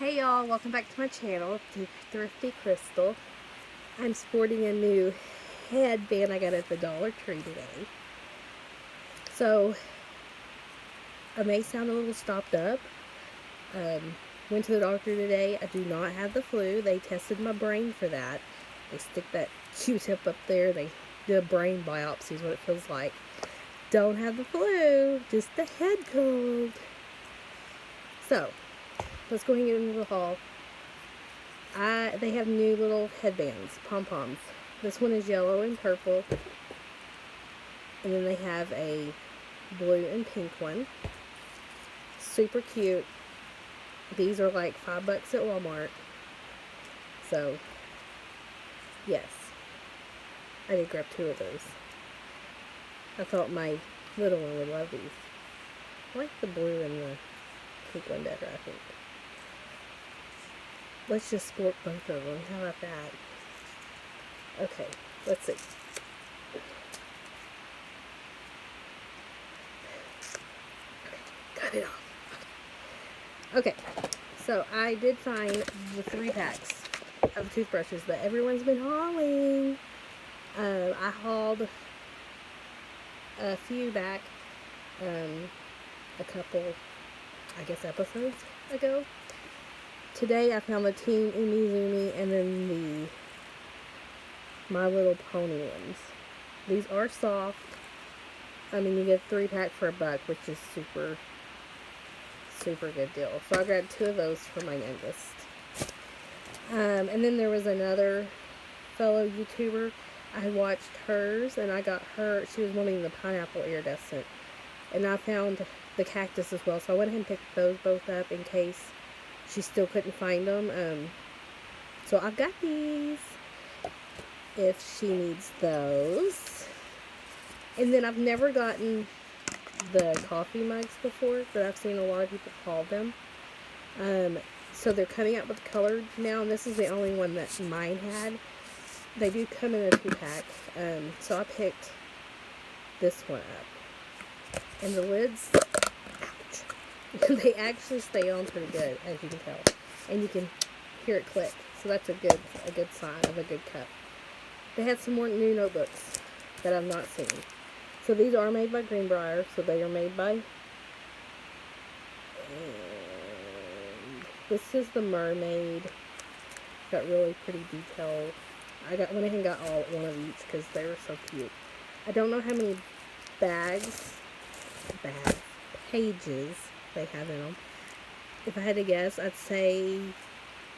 Hey y'all, welcome back to my channel, Thrifty Crystal. I'm sporting a new headband I got at the Dollar Tree today. So, I may sound a little stopped up. Went to the doctor today. I do not have the flu. They tested my brain for that. They stick that Q-tip up there. They do a brain biopsy is what it feels like. Don't have the flu, just the head cold. So, let's go ahead and get into the haul. They have new little headbands, pom-poms. This one is yellow and purple. And then they have a blue and pink one. Super cute. These are like $5 at Walmart. So, yes. I did grab 2 of those. I thought my little one would love these. I like the blue and the pink one better, I think. Let's just sport both of them. How about that? Okay, let's see. Cut it off. Okay, so I did find the 3 packs of toothbrushes that everyone's been hauling. I hauled a few back, a couple, I guess, episodes ago. Today I found the Teen Umizoomi and then the My Little Pony ones. These are soft. I mean, you get 3 pack for $1, which is super good deal. So I grabbed 2 of those for my youngest. And then there was another fellow YouTuber. I had watched hers and I got her. She was wanting the pineapple iridescent. And I found the cactus as well. So I went ahead and picked those both up in case she still couldn't find them. So I've got these if she needs those. And then I've never gotten the coffee mugs before, but I've seen a lot of people call them. So they're coming out with colored now, and this is the only one that mine had. They do come in a 2-pack. So I picked this one up. And the lids, ouch. They actually stay on pretty good, as you can tell. And you can hear it click. So that's a good sign of a good cup. They had some more new notebooks that I've not seen. So these are made by Greenbrier. So they are made by... this is the mermaid. Got really pretty detail. I went ahead and got one of each because they were so cute. I don't know how many pages they have in them. If I had to guess, I'd say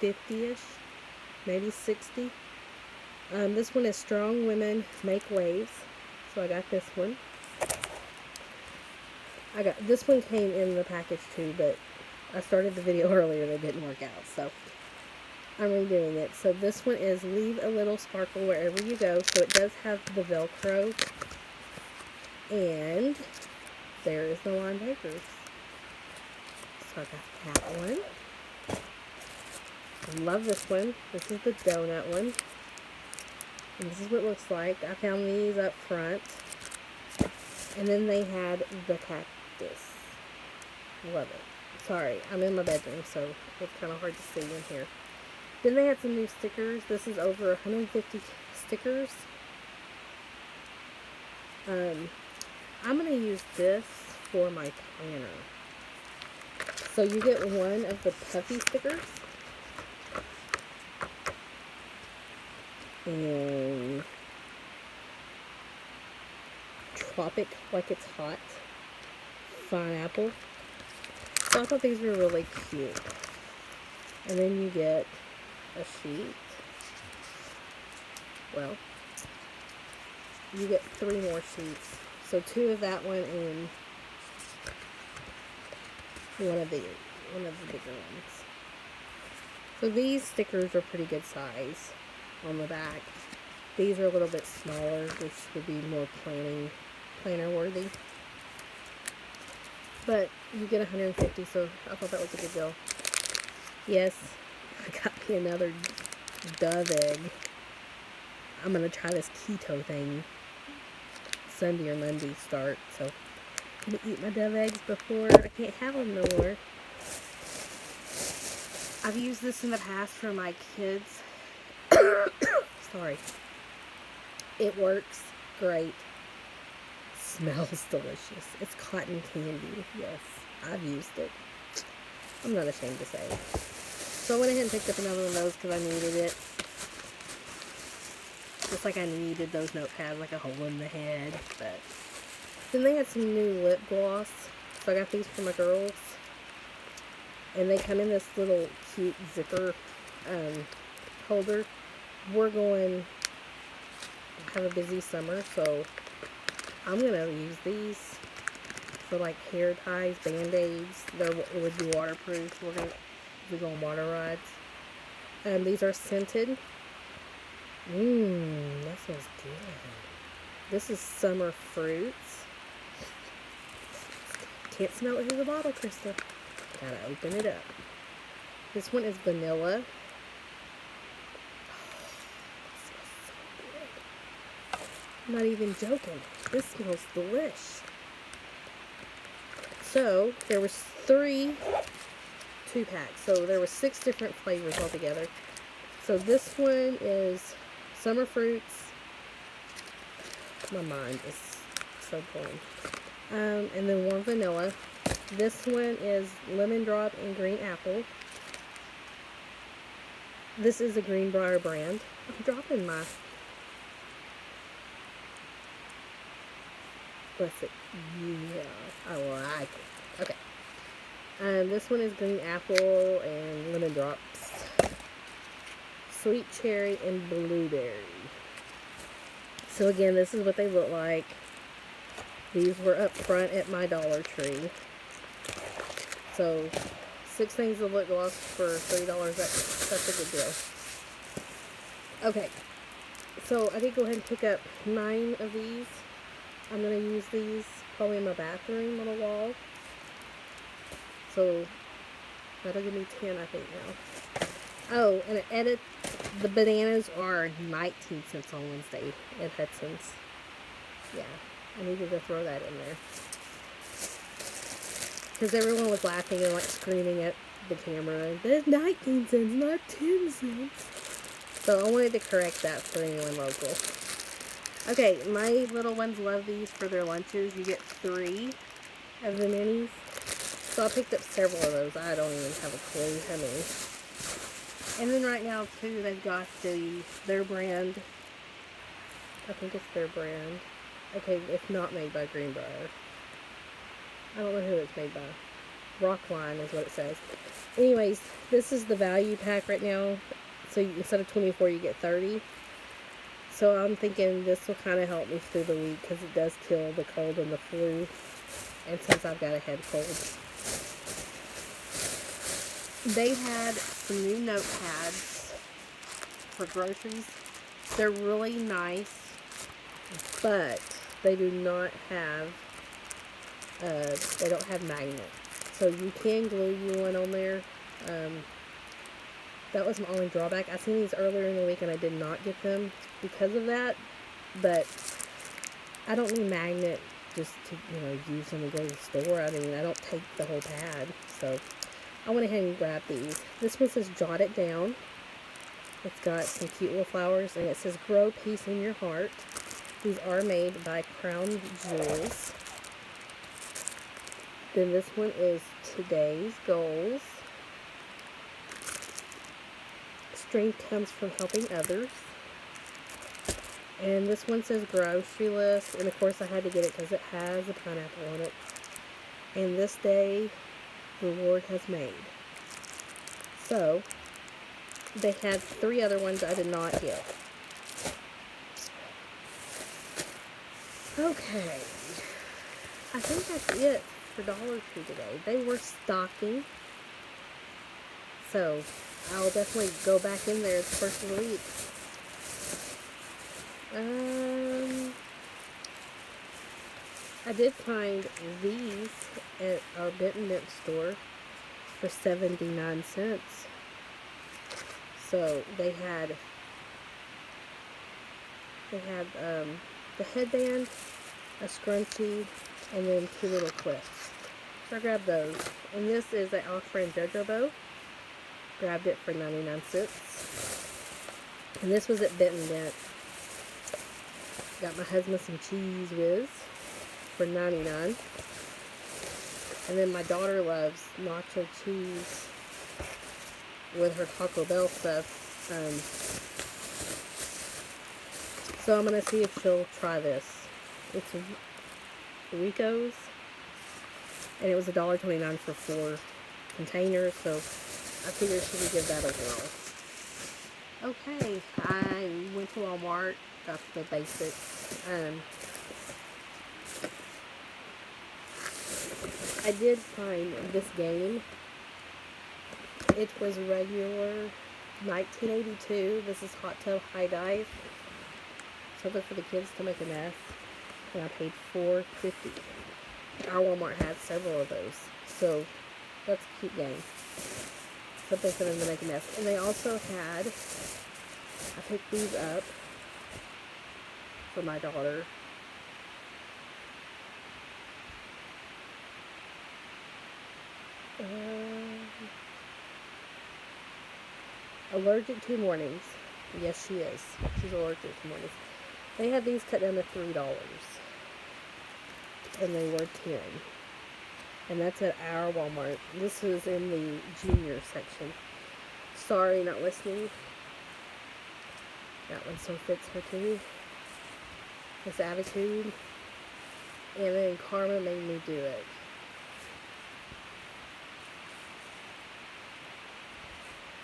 50-ish, maybe 60. This one is Strong Women Make Waves, so I got this one. This one came in the package too, but I started the video earlier and it didn't work out, so I'm redoing it. So this one is Leave a Little Sparkle Wherever You Go, so it does have the Velcro, and there is the lime papers. So I got that one. I love this one. This is the donut one. And this is what it looks like. I found these up front. And then they had the cactus. Love it. Sorry, I'm in my bedroom, so it's kind of hard to see in here. Then they had some new stickers. This is over 150 stickers. I'm going to use this for my planner. So you get one of the puffy stickers. And tropic, like it's hot. Pineapple. So I thought these were really cute. And then you get a sheet. Well, you get 3 more sheets. So 2 of that one and one of the bigger ones. So these stickers are pretty good size on the back. These are a little bit smaller, which would be more planner worthy. But you get 150, so I thought that was a good deal. Yes, I got me another dove egg. I'm going to try this keto thing. Sunday or Monday start, so I'm going to eat my dove eggs before I can't have them no more. I've used this in the past for my kids. Sorry. It works great. Smells delicious. It's cotton candy. Yes, I've used it. I'm not ashamed to say. So I went ahead and picked up another one of those because I needed it. Just like I needed those notepads, like a hole in the head. But then they had some new lip gloss. So I got these for my girls. And they come in this little cute zipper holder. We're going to have a busy summer, so I'm going to use these for like hair ties, band-aids. It would be waterproof. We're going to go on water rides. These are scented. That smells good. This is summer fruits. Can't smell it through the bottle, Krista. Gotta open it up. This one is vanilla. I'm not even joking. This smells delish. So, there was 2 packs. So, there were 6 different flavors altogether. So, this one is summer fruits. My mind is so blown. And then 1 vanilla. This one is lemon drop and green apple. This is a Greenbrier brand. I'm dropping my... What's it? Yeah, I like it. Okay. This one is green apple and lemon drops. Sweet cherry and blueberry. So again, this is what they look like. These were up front at my Dollar Tree. So 6 things of lip gloss for $3. That's a good deal. Okay. So I did go ahead and pick up 9 of these. I'm going to use these probably in my bathroom on a wall. So that'll give me 10, I think, now. Oh, and an edit. The bananas are 19 cents on Wednesday at Hudson's. Yeah, I needed to throw that in there. Because everyone was laughing and like screaming at the camera. There's 19 cents, not 10 cents. So I wanted to correct that for anyone local. Okay, my little ones love these for their lunches. You get 3 of the minis. So I picked up several of those. I don't even have a clue how many. And then right now too, they've got their brand. I think it's their brand. Okay, it's not made by Greenbrier. I don't know who it's made by. Rockline is what it says. Anyways, this is the value pack right now. So instead of 24, you get 30. So I'm thinking this will kind of help me through the week because it does kill the cold and the flu. And since I've got a head cold. They had some new notepads for groceries. They're really nice, but they do not have, they don't have magnets. So you can glue you one on there. That was my only drawback. I seen these earlier in the week and I did not get them because of that. But I don't need magnet just to, use them and go to the store. I mean, I don't take the whole pad. So I went ahead and grabbed these. This one says Jot It Down. It's got some cute little flowers and it says Grow Peace in Your Heart. These are made by Crown Jewels. Then this one is Today's Goals. Strength comes from helping others. And this one says Grocery List. And of course I had to get it because it has a pineapple on it. And this day the Lord has made. So they had 3 other ones I did not get. Okay. I think that's it for Dollar Tree today. They were stocking. So I'll definitely go back in there the first of the week. I did find these at our Benton Dent store for 79 cents. So they had the headband, a scrunchie, and then 2 little clips. So I grabbed those. And this is an Alfred and JoJo bow. Grabbed it for 99 cents. And this was at Benton Dent. Got my husband some Cheese Whiz for 99. And then my daughter loves nacho cheese with her Taco Bell stuff. So I'm going to see if she'll try this. It's Rico's. And it was $1.29 for 4 containers. So I figured she would give that a whirl. Okay, I went to Walmart, got the basics. I did find this game. It was regular 1982. This is Hot Tub High Dive. Something for the kids to make a mess. And I paid $4.50. Our Walmart had several of those. So that's a cute game. Something for them to make a mess. And they also had, I picked these up for my daughter. Allergic to mornings. Yes, she is. She's allergic to mornings. They had these cut down to $3. And they were 10. And that's at our Walmart. This was in the junior section. Sorry, not listening. That one so fits her too. This attitude. And then Karma made me do it.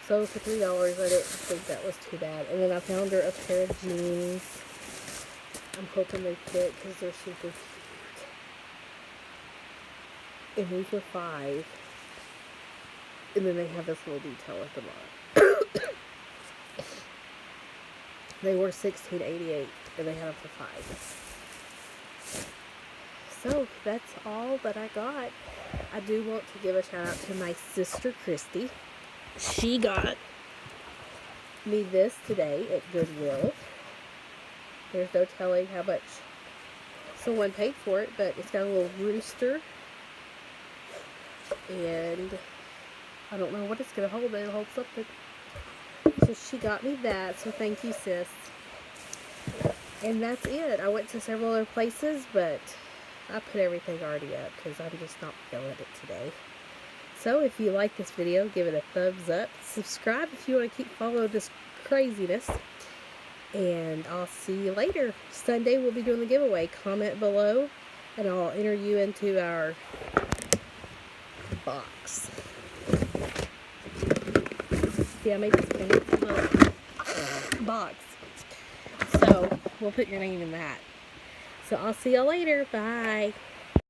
So for $3, I didn't think that was too bad. And then I found her a pair of jeans. I'm hoping they fit because they're super cute. And these were $5. And then they have this little detail at the bottom. They were $16.88 and they had them for $5. So that's all that I got. I do want to give a shout out to my sister Christy. She got me this today at Goodwill. There's no telling how much someone paid for it, but it's got a little rooster. And I don't know what it's going to hold, but it'll hold something. So she got me that, so thank you, sis. And that's it. I went to several other places, but I put everything already up because I'm just not feeling it today. So if you like this video, give it a thumbs up. Subscribe if you want to keep following this craziness. And I'll see you later. Sunday we'll be doing the giveaway. Comment below and I'll enter you into our box. See, I made this fancy little box. So we'll put your name in that. So I'll see y'all later. Bye.